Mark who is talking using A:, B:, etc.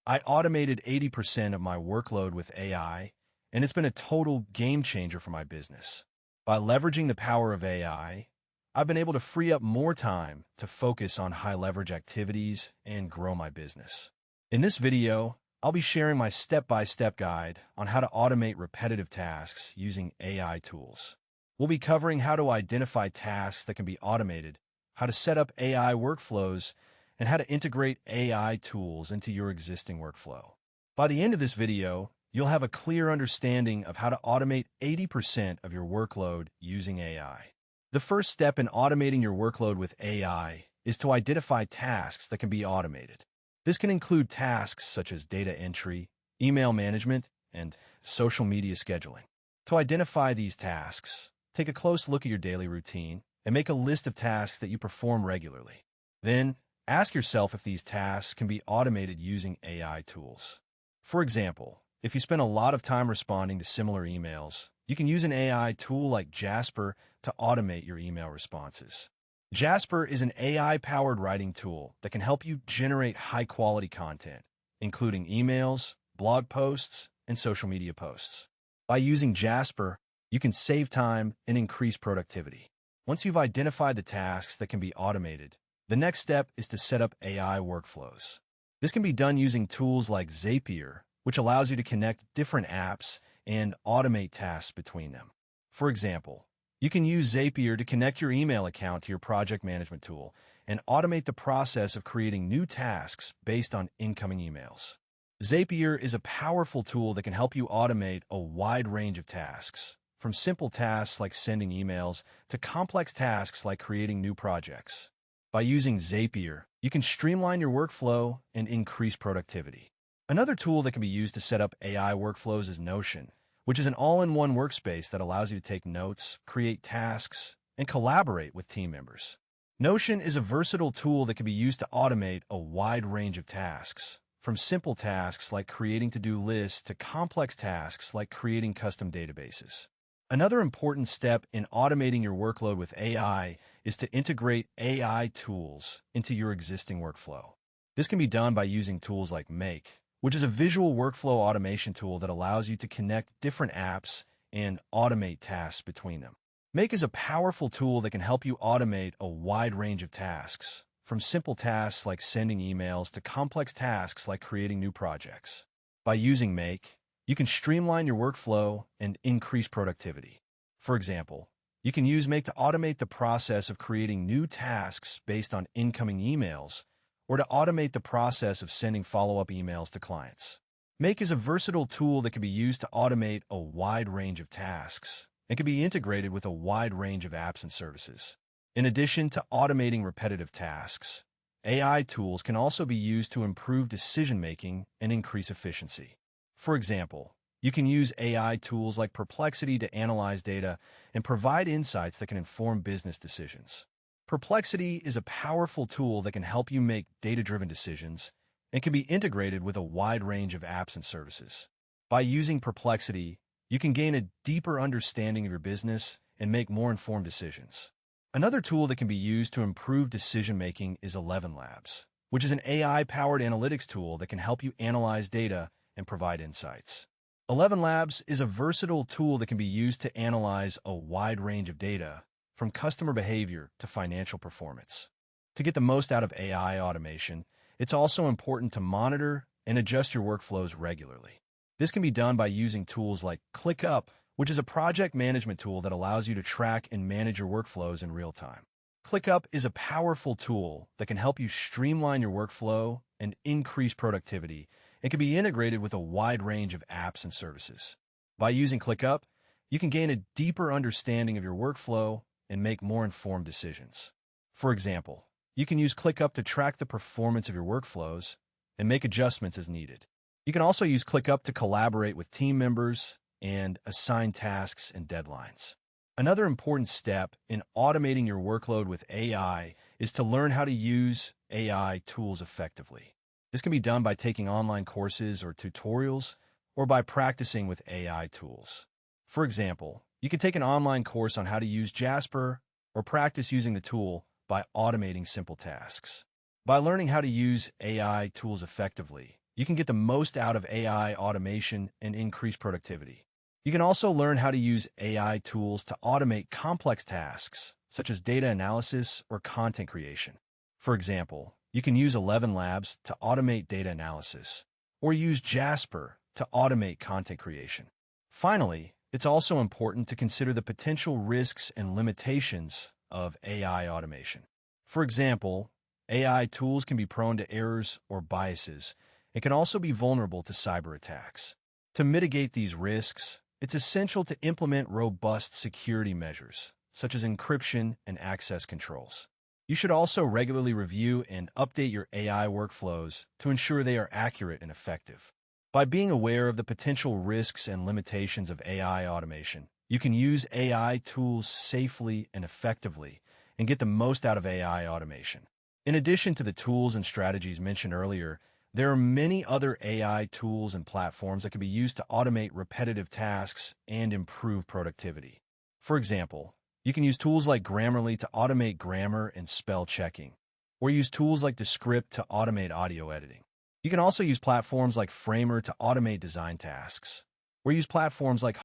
A: I automated 80% of my workload with AI, and it's been a total game changer for my business. By leveraging the power of AI, I've been able to free up more time to focus on high-leverage activities and grow my business. In this video, I'll be sharing my step-by-step guide on how to automate repetitive tasks using AI tools. We'll be covering how to identify tasks that can be automated, how to set up AI workflows, and how to integrate AI tools into your existing workflow. By the end of this video, you'll have a clear understanding of how to automate 80% of your workload using AI. The first step in automating your workload with AI is to identify tasks that can be automated. This can include tasks such as data entry, email management, and social media scheduling. To identify these tasks, take a close look at your daily routine and make a list of tasks that you perform regularly. Then, ask yourself if these tasks can be automated using AI tools. For example, if you spend a lot of time responding to similar emails, you can use an AI tool like Jasper to automate your email responses. Jasper is an AI-powered writing tool that can help you generate high-quality content, including emails, blog posts, and social media posts. By using Jasper, you can save time and increase productivity. Once you've identified the tasks that can be automated, the next step is to set up AI workflows. This can be done using tools like Zapier, which allows you to connect different apps and automate tasks between them. For example, you can use Zapier to connect your email account to your project management tool and automate the process of creating new tasks based on incoming emails. Zapier is a powerful tool that can help you automate a wide range of tasks, from simple tasks like sending emails to complex tasks like creating new projects. By using Zapier, you can streamline your workflow and increase productivity. Another tool that can be used to set up AI workflows is Notion, which is an all-in-one workspace that allows you to take notes, create tasks, and collaborate with team members. Notion is a versatile tool that can be used to automate a wide range of tasks, from simple tasks like creating to-do lists to complex tasks like creating custom databases. Another important step in automating your workload with AI is to integrate AI tools into your existing workflow. This can be done by using tools like Make, which is a visual workflow automation tool that allows you to connect different apps and automate tasks between them. Make is a powerful tool that can help you automate a wide range of tasks, from simple tasks like sending emails to complex tasks like creating new projects. By using Make, you can streamline your workflow and increase productivity. For example, you can use Make to automate the process of creating new tasks based on incoming emails, or to automate the process of sending follow-up emails to clients. Make is a versatile tool that can be used to automate a wide range of tasks and can be integrated with a wide range of apps and services. In addition to automating repetitive tasks, AI tools can also be used to improve decision-making and increase efficiency. For example, you can use AI tools like Perplexity to analyze data and provide insights that can inform business decisions. Perplexity is a powerful tool that can help you make data-driven decisions and can be integrated with a wide range of apps and services. By using Perplexity, you can gain a deeper understanding of your business and make more informed decisions. Another tool that can be used to improve decision-making is 11 Labs, which is an AI-powered analytics tool that can help you analyze data and provide insights. 11 Labs is a versatile tool that can be used to analyze a wide range of data, from customer behavior to financial performance. To get the most out of AI automation, it's also important to monitor and adjust your workflows regularly. This can be done by using tools like ClickUp, which is a project management tool that allows you to track and manage your workflows in real time. ClickUp is a powerful tool that can help you streamline your workflow and increase productivity and can be integrated with a wide range of apps and services. By using ClickUp, you can gain a deeper understanding of your workflow and make more informed decisions. For example, you can use ClickUp to track the performance of your workflows and make adjustments as needed. You can also use ClickUp to collaborate with team members and assign tasks and deadlines. Another important step in automating your workload with AI is to learn how to use AI tools effectively. This can be done by taking online courses or tutorials, or by practicing with AI tools. For example, you can take an online course on how to use Jasper or practice using the tool by automating simple tasks. By learning how to use AI tools effectively, you can get the most out of AI automation and increase productivity. You can also learn how to use AI tools to automate complex tasks, such as data analysis or content creation. For example, you can use 11 Labs to automate data analysis, or use Jasper to automate content creation. Finally, it's also important to consider the potential risks and limitations of AI automation. For example, AI tools can be prone to errors or biases and can also be vulnerable to cyber attacks. To mitigate these risks, it's essential to implement robust security measures, such as encryption and access controls. You should also regularly review and update your AI workflows to ensure they are accurate and effective. By being aware of the potential risks and limitations of AI automation, you can use AI tools safely and effectively and get the most out of AI automation. In addition to the tools and strategies mentioned earlier, there are many other AI tools and platforms that can be used to automate repetitive tasks and improve productivity. For example, you can use tools like Grammarly to automate grammar and spell checking, or use tools like Transcript to automate audio editing. You can also use platforms like Framer to automate design tasks, or use platforms like